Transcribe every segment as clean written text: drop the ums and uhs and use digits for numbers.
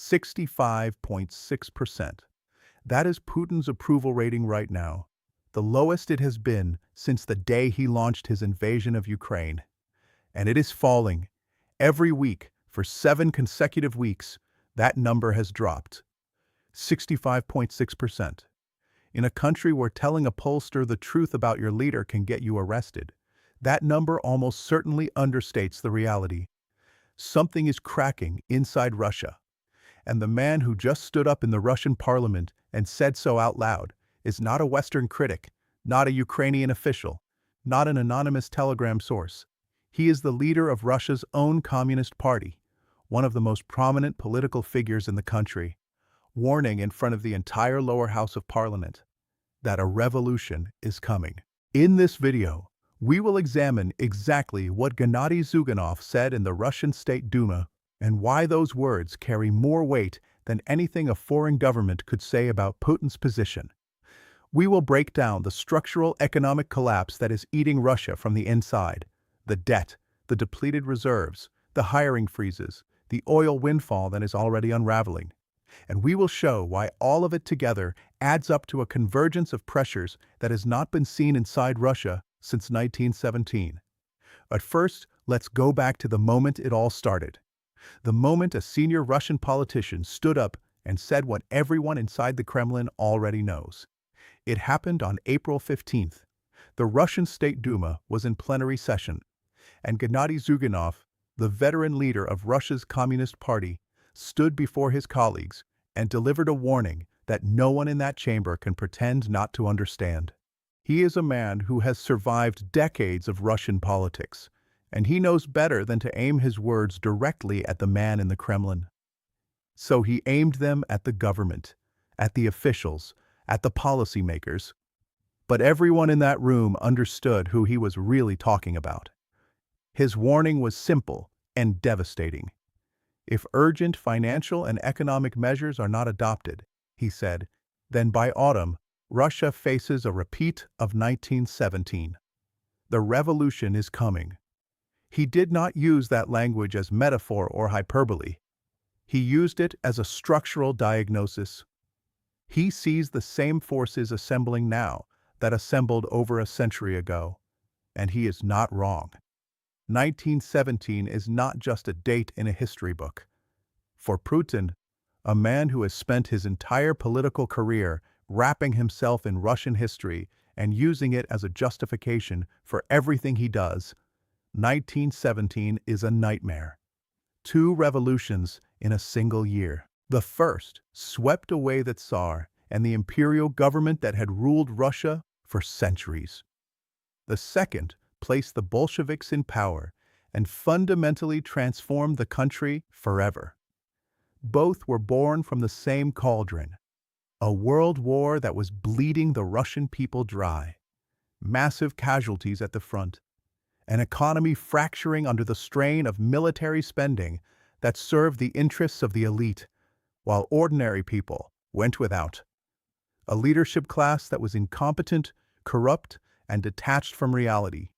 65.6%. That is Putin's approval rating right now, the lowest it has been since the day he launched his invasion of Ukraine. And it is falling. Every week, for 7 consecutive weeks, that number has dropped. 65.6%. In a country where telling a pollster the truth about your leader can get you arrested, that number almost certainly understates the reality. Something is cracking inside Russia. And the man who just stood up in the Russian parliament and said so out loud is not a Western critic, not a Ukrainian official, not an anonymous telegram source. He is the leader of Russia's own Communist Party, one of the most prominent political figures in the country, warning in front of the entire lower house of parliament that a revolution is coming. In this video, we will examine exactly what Gennady Zyuganov said in the Russian State Duma and why those words carry more weight than anything a foreign government could say about Putin's position. We will break down the structural economic collapse that is eating Russia from the inside, the debt, the depleted reserves, the hiring freezes, the oil windfall that is already unraveling. And we will show why all of it together adds up to a convergence of pressures that has not been seen inside Russia since 1917. But first, let's go back to the moment it all started. The moment a senior Russian politician stood up and said what everyone inside the Kremlin already knows. It happened on April 15th. The Russian State Duma was in plenary session, and Gennady Zyuganov, the veteran leader of Russia's Communist Party, stood before his colleagues and delivered a warning that no one in that chamber can pretend not to understand. He is a man who has survived decades of Russian politics, and he knows better than to aim his words directly at the man in the Kremlin. So he aimed them at the government, at the officials, at the policymakers. But everyone in that room understood who he was really talking about. His warning was simple and devastating. If urgent financial and economic measures are not adopted, he said, then by autumn, Russia faces a repeat of 1917. The revolution is coming. He did not use that language as metaphor or hyperbole. He used it as a structural diagnosis. He sees the same forces assembling now that assembled over a century ago, and he is not wrong. 1917 is not just a date in a history book. For Putin, a man who has spent his entire political career wrapping himself in Russian history and using it as a justification for everything he does, 1917 is a nightmare. 2 revolutions in a single year. The first swept away the Tsar and the imperial government that had ruled Russia for centuries. The second placed the Bolsheviks in power and fundamentally transformed the country forever. Both were born from the same cauldron, a world war that was bleeding the Russian people dry, massive casualties at the front, an economy fracturing under the strain of military spending that served the interests of the elite, while ordinary people went without. A leadership class that was incompetent, corrupt, and detached from reality.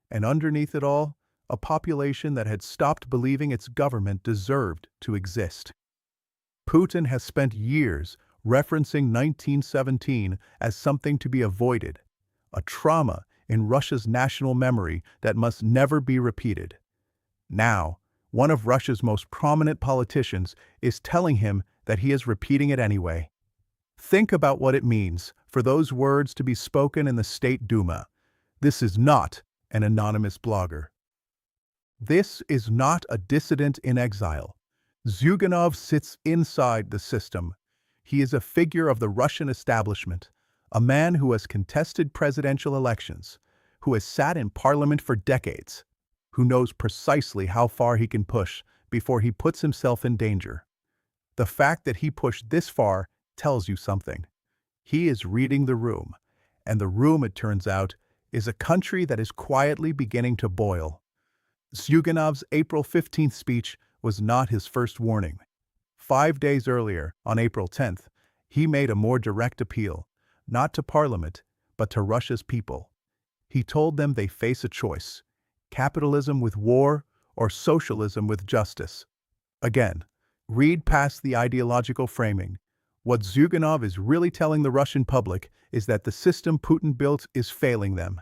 And underneath it all, a population that had stopped believing its government deserved to exist. Putin has spent years referencing 1917 as something to be avoided, a trauma in Russia's national memory that must never be repeated. Now, one of Russia's most prominent politicians is telling him that he is repeating it anyway. Think about what it means for those words to be spoken in the State Duma. This is not an anonymous blogger. This is not a dissident in exile. Zyuganov sits inside the system. He is a figure of the Russian establishment, a man who has contested presidential elections, who has sat in parliament for decades, who knows precisely how far he can push before he puts himself in danger. The fact that he pushed this far tells you something. He is reading the room, and the room, it turns out, is a country that is quietly beginning to boil. Zyuganov's April 15th speech was not his first warning. 5 days earlier, on April 10th, he made a more direct appeal, not to Parliament, but to Russia's people. He told them they face a choice: capitalism with war or socialism with justice. Again, Read past the ideological framing. What Zyuganov is really telling the Russian public is that the system Putin built is failing them,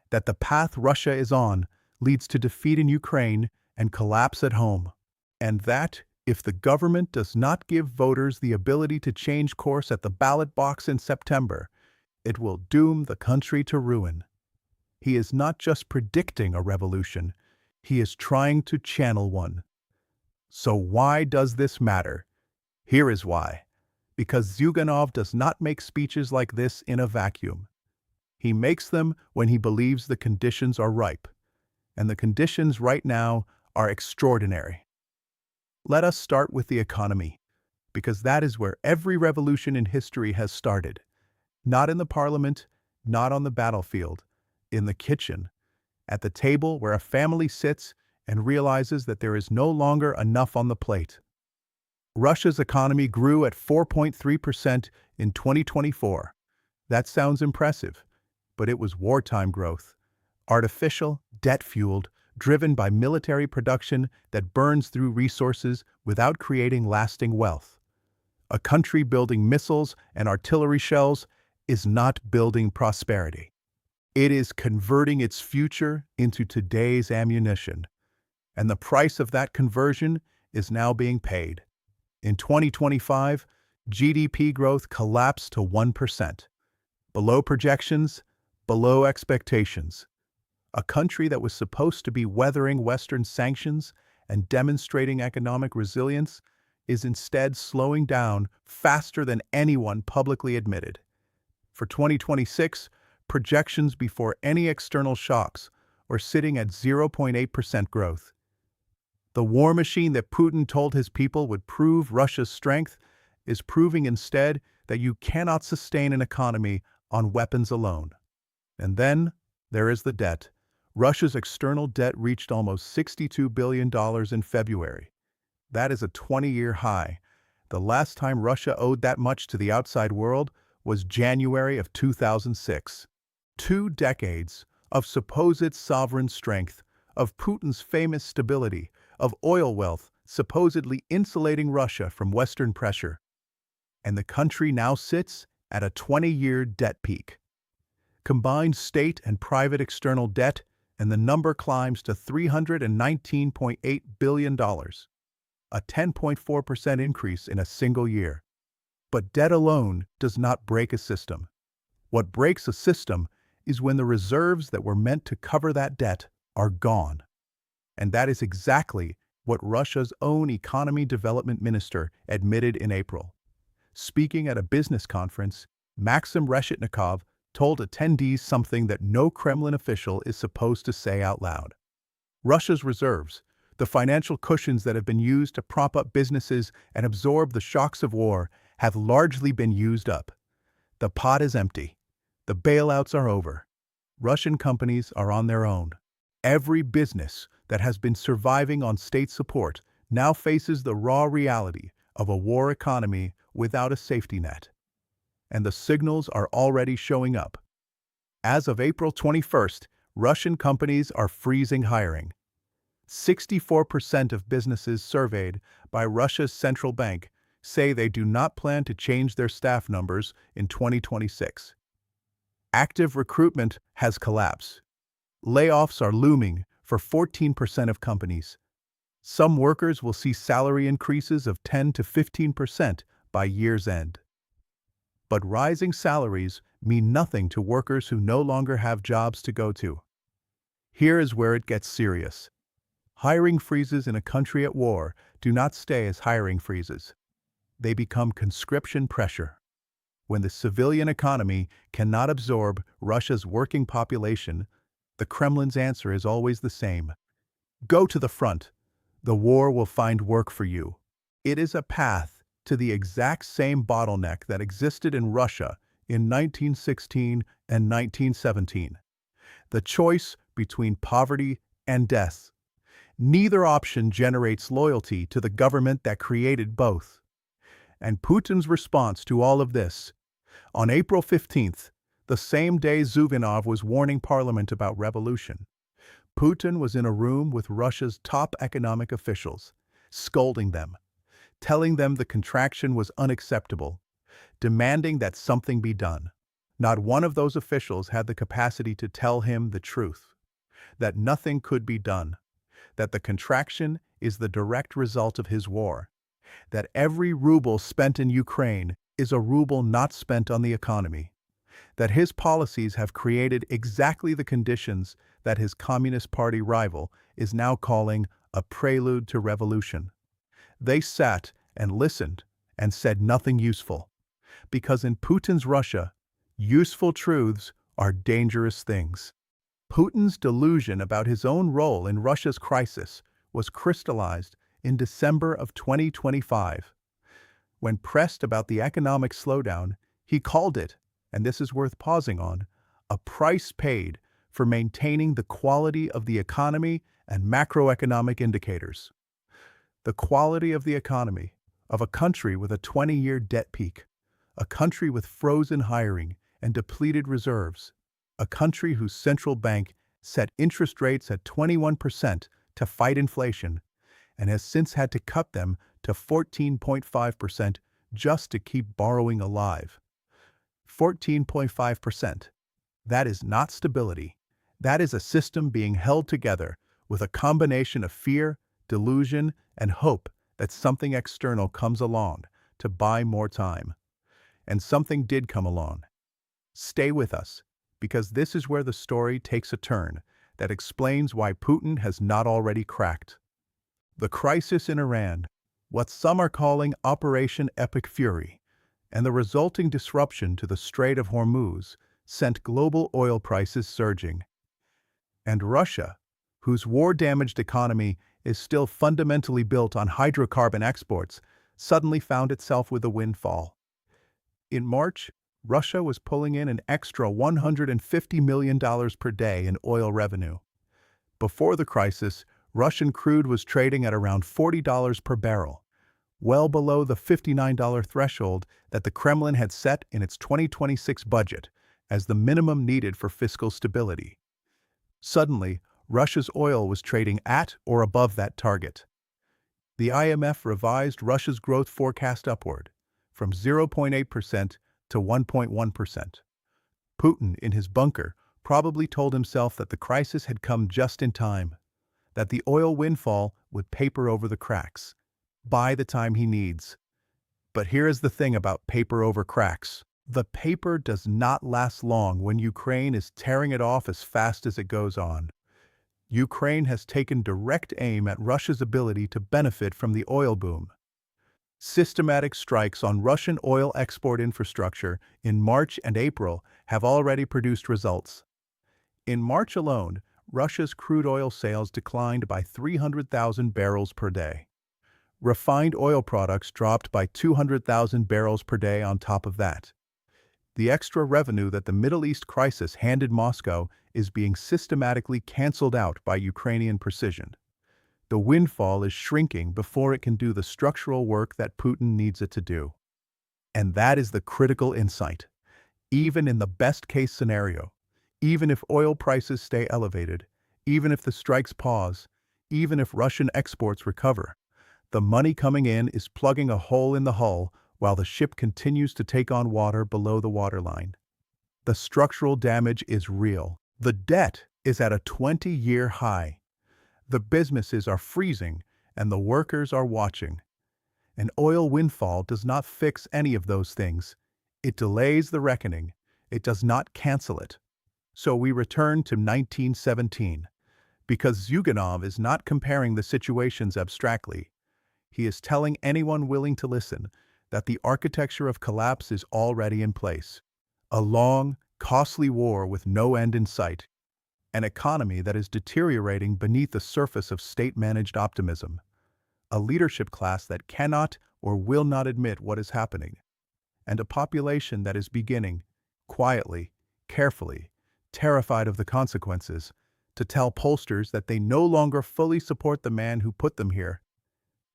that the path Russia is on leads to defeat in Ukraine and collapse at home, and that, if the government does not give voters the ability to change course at the ballot box in September, it will doom the country to ruin. He is not just predicting a revolution, he is trying to channel one. So why does this matter? Here is why. Because Zyuganov does not make speeches like this in a vacuum. He makes them when he believes the conditions are ripe. And the conditions right now are extraordinary. Let us start with the economy, because that is where every revolution in history has started. Not in the parliament, not on the battlefield, in the kitchen, at the table where a family sits and realizes that there is no longer enough on the plate. Russia's economy grew at 4.3% in 2024. That sounds impressive, but it was wartime growth. Artificial, debt-fueled, driven by military production that burns through resources without creating lasting wealth. A country building missiles and artillery shells is not building prosperity. It is converting its future into today's ammunition. And the price of that conversion is now being paid. In 2025, GDP growth collapsed to 1%. Below projections, below expectations. A country that was supposed to be weathering Western sanctions and demonstrating economic resilience is instead slowing down faster than anyone publicly admitted. For 2026, projections before any external shocks are sitting at 0.8% growth. The war machine that Putin told his people would prove Russia's strength is proving instead that you cannot sustain an economy on weapons alone. And then there is the debt. Russia's external debt reached almost $62 billion in February. That is a 20-year high. The last time Russia owed that much to the outside world was January of 2006. 2 decades of supposed sovereign strength, of Putin's famous stability, of oil wealth supposedly insulating Russia from Western pressure. And the country now sits at a 20-year debt peak. Combined state and private external debt, and the number climbs to $319.8 billion, a 10.4% increase in a single year. But debt alone does not break a system. What breaks a system is when the reserves that were meant to cover that debt are gone. And that is exactly what Russia's own economy development minister admitted in April. Speaking at a business conference, Maxim Reshetnikov told attendees something that no Kremlin official is supposed to say out loud. Russia's reserves, the financial cushions that have been used to prop up businesses and absorb the shocks of war, have largely been used up. The pot is empty. The bailouts are over. Russian companies are on their own. Every business that has been surviving on state support now faces the raw reality of a war economy without a safety net. And the signals are already showing up. As of April 21st, Russian companies are freezing hiring. 64% of businesses surveyed by Russia's central bank say they do not plan to change their staff numbers in 2026. Active recruitment has collapsed. Layoffs are looming for 14% of companies. Some workers will see salary increases of 10 to 15% by year's end. But rising salaries mean nothing to workers who no longer have jobs to go to. Here is where it gets serious. Hiring freezes in a country at war do not stay as hiring freezes. They become conscription pressure. When the civilian economy cannot absorb Russia's working population, the Kremlin's answer is always the same. Go to the front. The war will find work for you. It is a path to the exact same bottleneck that existed in Russia in 1916 and 1917. The choice between poverty and death. Neither option generates loyalty to the government that created both. And Putin's response to all of this, on April 15th, the same day Zyuganov was warning Parliament about revolution, Putin was in a room with Russia's top economic officials, scolding them, telling them the contraction was unacceptable, demanding that something be done. Not one of those officials had the capacity to tell him the truth, that nothing could be done, that the contraction is the direct result of his war, that every ruble spent in Ukraine is a ruble not spent on the economy, that his policies have created exactly the conditions that his Communist Party rival is now calling a prelude to revolution. They sat and listened and said nothing useful, because in Putin's Russia, useful truths are dangerous things. Putin's delusion about his own role in Russia's crisis was crystallized in December of 2025. When pressed about the economic slowdown, he called it, and this is worth pausing on, a price paid for maintaining the quality of the economy and macroeconomic indicators. The quality of the economy of a country with a 20-year debt peak, a country with frozen hiring and depleted reserves, a country whose central bank set interest rates at 21% to fight inflation and has since had to cut them to 14.5% just to keep borrowing alive. 14.5%. That is not stability. That is a system being held together with a combination of fear, delusion, and hope that something external comes along to buy more time. And something did come along. Stay with us, because this is where the story takes a turn that explains why Putin has not already cracked. The crisis in Iran, what some are calling Operation Epic Fury, and the resulting disruption to the Strait of Hormuz sent global oil prices surging. And Russia, whose war-damaged economy is still fundamentally built on hydrocarbon exports, suddenly found itself with a windfall. In March, Russia was pulling in an extra $150 million per day in oil revenue. Before the crisis, Russian crude was trading at around $40 per barrel, well below the $59 threshold that the Kremlin had set in its 2026 budget as the minimum needed for fiscal stability. Suddenly, Russia's oil was trading at or above that target. The IMF revised Russia's growth forecast upward, from 0.8% to 1.1%. Putin, in his bunker, probably told himself that the crisis had come just in time, that the oil windfall would paper over the cracks, buy the time he needs. But here is the thing about paper over cracks. The paper does not last long when Ukraine is tearing it off as fast as it goes on. Ukraine has taken direct aim at Russia's ability to benefit from the oil boom. Systematic strikes on Russian oil export infrastructure in March and April have already produced results. In March alone, Russia's crude oil sales declined by 300,000 barrels per day. Refined oil products dropped by 200,000 barrels per day on top of that. The extra revenue that the Middle East crisis handed Moscow is being systematically canceled out by Ukrainian precision. The windfall is shrinking before it can do the structural work that Putin needs it to do. And that is the critical insight. Even in the best-case scenario, even if oil prices stay elevated, even if the strikes pause, even if Russian exports recover, the money coming in is plugging a hole in the hull while the ship continues to take on water below the waterline. The structural damage is real. The debt is at a 20-year high. The businesses are freezing and the workers are watching. An oil windfall does not fix any of those things. It delays the reckoning. It does not cancel it. So we return to 1917, because Zyuganov is not comparing the situations abstractly. He is telling anyone willing to listen that the architecture of collapse is already in place. A long, costly war with no end in sight. An economy that is deteriorating beneath the surface of state-managed optimism. A leadership class that cannot or will not admit what is happening. And a population that is beginning, quietly, carefully, terrified of the consequences, to tell pollsters that they no longer fully support the man who put them here.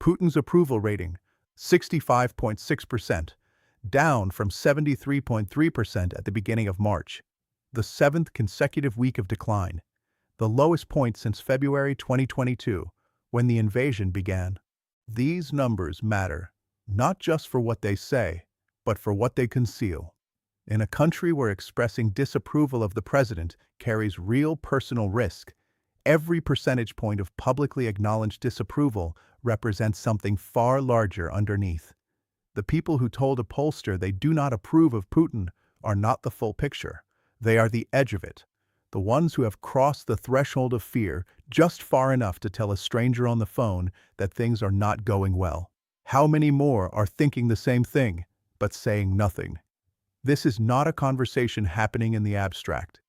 Putin's approval rating, 65.6%, down from 73.3% at the beginning of March, the seventh consecutive week of decline, the lowest point since February 2022, when the invasion began. These numbers matter not just for what they say, but for what they conceal. In a country where expressing disapproval of the president carries real personal risk, every percentage point of publicly acknowledged disapproval represents something far larger underneath. The people who told a pollster they do not approve of Putin are not the full picture. They are the edge of it. The ones who have crossed the threshold of fear just far enough to tell a stranger on the phone that things are not going well. How many more are thinking the same thing, but saying nothing? This is not a conversation happening in the abstract.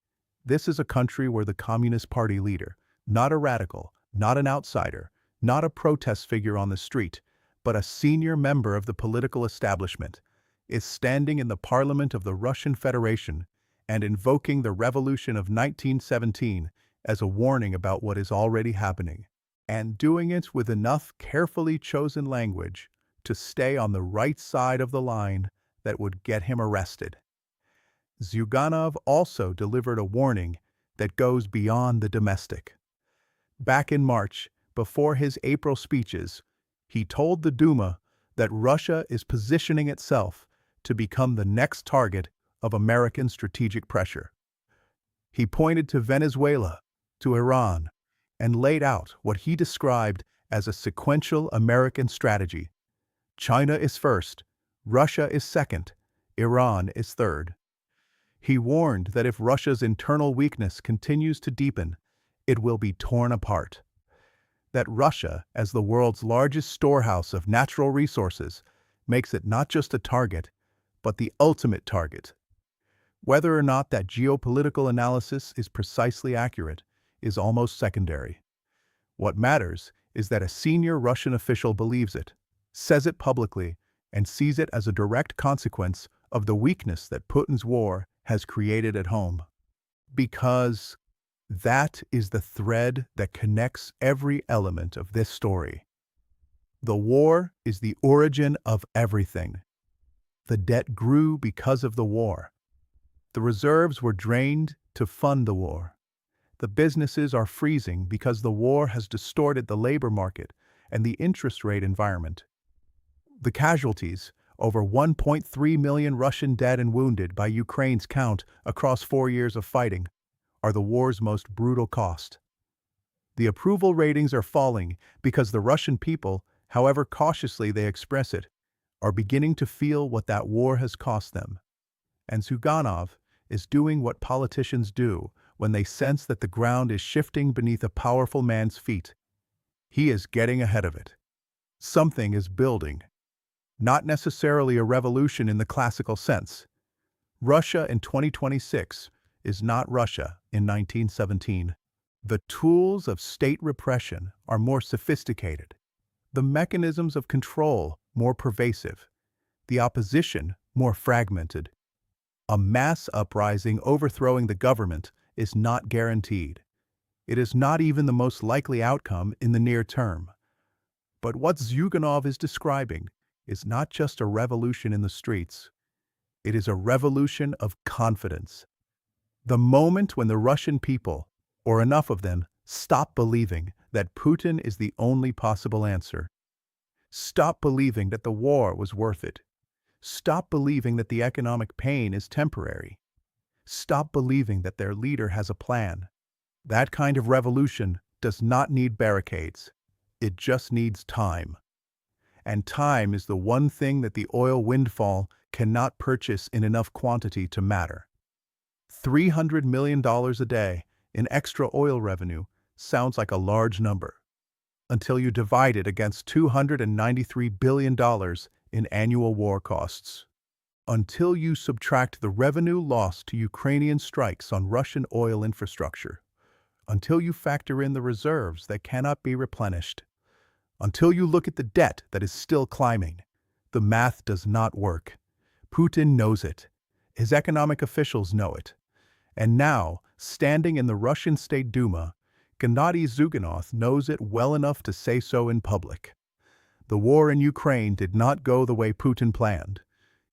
This is a country where the Communist Party leader, not a radical, not an outsider, not a protest figure on the street, but a senior member of the political establishment, is standing in the parliament of the Russian Federation and invoking the revolution of 1917 as a warning about what is already happening, and doing it with enough carefully chosen language to stay on the right side of the line that would get him arrested. Zyuganov also delivered a warning that goes beyond the domestic. Back in March, before his April speeches, he told the Duma that Russia is positioning itself to become the next target of American strategic pressure. He pointed to Venezuela, to Iran, and laid out what he described as a sequential American strategy. China is first, Russia is second, Iran is third. He warned that if Russia's internal weakness continues to deepen, it will be torn apart. That Russia, as the world's largest storehouse of natural resources, makes it not just a target, but the ultimate target. Whether or not that geopolitical analysis is precisely accurate is almost secondary. What matters is that a senior Russian official believes it, says it publicly, and sees it as a direct consequence of the weakness that Putin's war has created at home. Because that is the thread that connects every element of this story. The war is the origin of everything. The debt grew because of the war. The reserves were drained to fund the war. The businesses are freezing because the war has distorted the labor market and the interest rate environment. The casualties, over 1.3 million Russian dead and wounded by Ukraine's count across 4 years of fighting, are the war's most brutal cost. The approval ratings are falling because the Russian people, however cautiously they express it, are beginning to feel what that war has cost them. And Zyuganov is doing what politicians do when they sense that the ground is shifting beneath a powerful man's feet. He is getting ahead of it. Something is building. Not necessarily a revolution in the classical sense. Russia in 2026 is not Russia in 1917. The tools of state repression are more sophisticated, the mechanisms of control more pervasive, the opposition more fragmented. A mass uprising overthrowing the government is not guaranteed. It is not even the most likely outcome in the near term. But what Zyuganov is describing is not just a revolution in the streets. It is a revolution of confidence. The moment when the Russian people, or enough of them, stop believing that Putin is the only possible answer. Stop believing that the war was worth it. Stop believing that the economic pain is temporary. Stop believing that their leader has a plan. That kind of revolution does not need barricades. It just needs time. And time is the one thing that the oil windfall cannot purchase in enough quantity to matter. $300 million a day in extra oil revenue sounds like a large number, until you divide it against $293 billion in annual war costs. Until you subtract the revenue lost to Ukrainian strikes on Russian oil infrastructure. Until you factor in the reserves that cannot be replenished. Until you look at the debt that is still climbing. The math does not work. Putin knows it. His economic officials know it. And now, standing in the Russian State Duma, Gennady Zyuganov knows it well enough to say so in public. The war in Ukraine did not go the way Putin planned.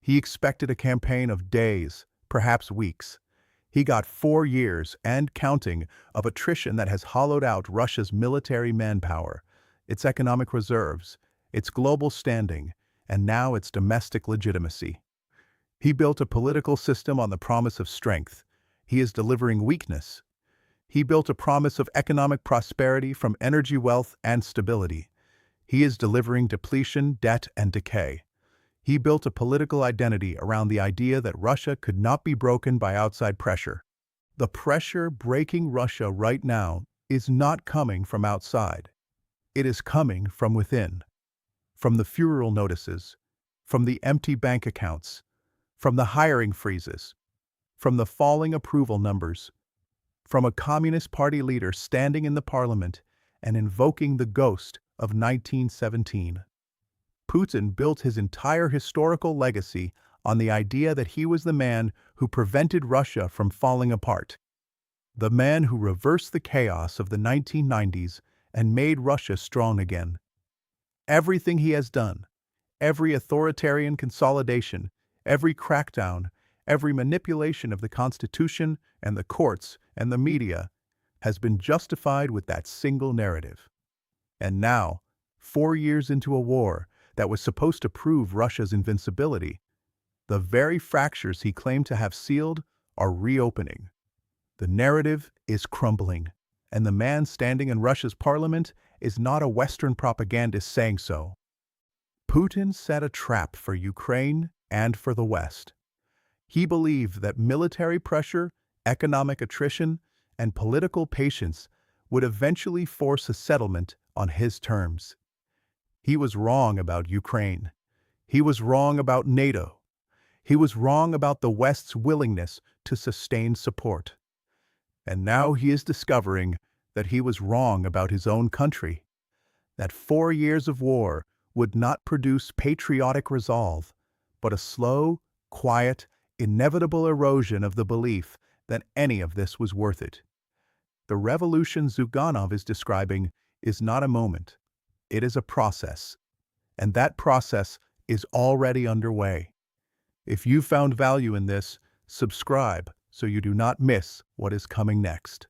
He expected a campaign of days, perhaps weeks. He got 4 years and counting of attrition that has hollowed out Russia's military manpower, its economic reserves, its global standing, and now its domestic legitimacy. He built a political system on the promise of strength. He is delivering weakness. He built a promise of economic prosperity from energy wealth and stability. He is delivering depletion, debt, and decay. He built a political identity around the idea that Russia could not be broken by outside pressure. The pressure breaking Russia right now is not coming from outside. It is coming from within. From the funeral notices, from the empty bank accounts, from the hiring freezes, from the falling approval numbers, from a Communist Party leader standing in the parliament and invoking the ghost of 1917. Putin built his entire historical legacy on the idea that he was the man who prevented Russia from falling apart, the man who reversed the chaos of the 1990s and made Russia strong again. Everything he has done, every authoritarian consolidation, every crackdown, every manipulation of the Constitution and the courts and the media has been justified with that single narrative. And now, 4 years into a war that was supposed to prove Russia's invincibility, the very fractures he claimed to have sealed are reopening. The narrative is crumbling, and the man standing in Russia's parliament is not a Western propagandist saying so. Putin set a trap for Ukraine and for the West. He believed that military pressure, economic attrition, and political patience would eventually force a settlement on his terms. He was wrong about Ukraine. He was wrong about NATO. He was wrong about the West's willingness to sustain support. And now he is discovering that he was wrong about his own country, that 4 years of war would not produce patriotic resolve, but a slow, quiet, inevitable erosion of the belief that any of this was worth it. The revolution Zyuganov is describing is not a moment. It is a process, and that process is already underway. If you found value in this, subscribe so you do not miss what is coming next.